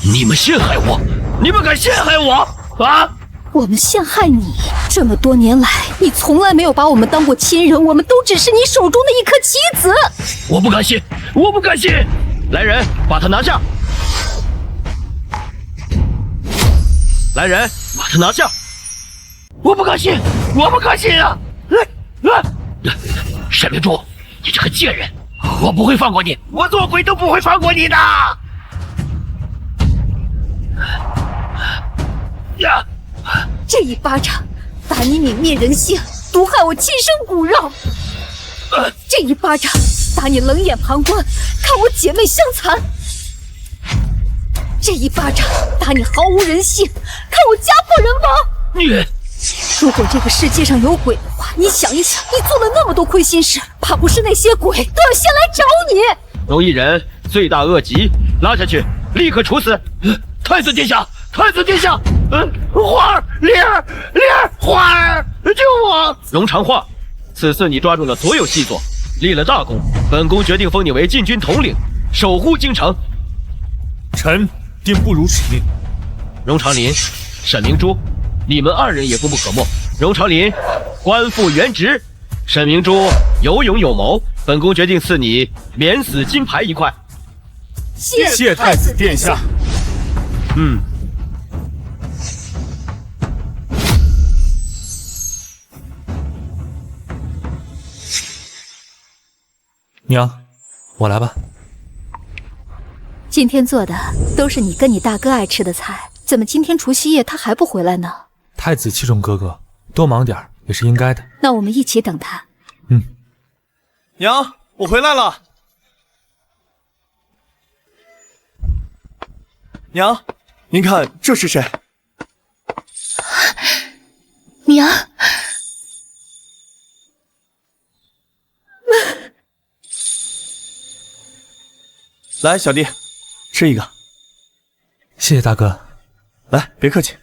你们陷害我，你们敢陷害我啊？我们陷害你？这么多年来，你从来没有把我们当过亲人，我们都只是你手中的一颗棋子。我不敢信，我不敢信！来人，把他拿下！来人，把他拿下！我不敢信，我不敢信啊！沈明珠，你这个贱人，我不会放过你，我做鬼都不会放过你的！呀！这一巴掌打你泯灭人性，毒害我亲生骨肉；这一巴掌打你冷眼旁观，看我姐妹相残；这一巴掌打你毫无人性，看我家破人亡。你，如果这个世界上有鬼的话，你想一想，你做了那么多亏心事，怕不是那些鬼都要先来找你。容一人罪大恶极，拉下去。立刻处死！太子殿下，太子殿下！花儿，莲儿，花儿，救我！荣长化，此次你抓住了所有细作，立了大功，本宫决定封你为禁军统领，守护京城。臣定不辱使命。荣长林、沈明珠，你们2人也功不可没。荣长林官复原职，沈明珠有勇有谋，本宫决定赐你免死金牌1块。谢太子殿下。娘，我来吧。今天做的都是你跟你大哥爱吃的菜，怎么今天除夕夜他还不回来呢？太子器重哥哥，多忙点也是应该的。那我们一起等他。娘，我回来了。娘，您看这是谁？娘，来，小弟，吃一个。谢谢大哥。来，别客气。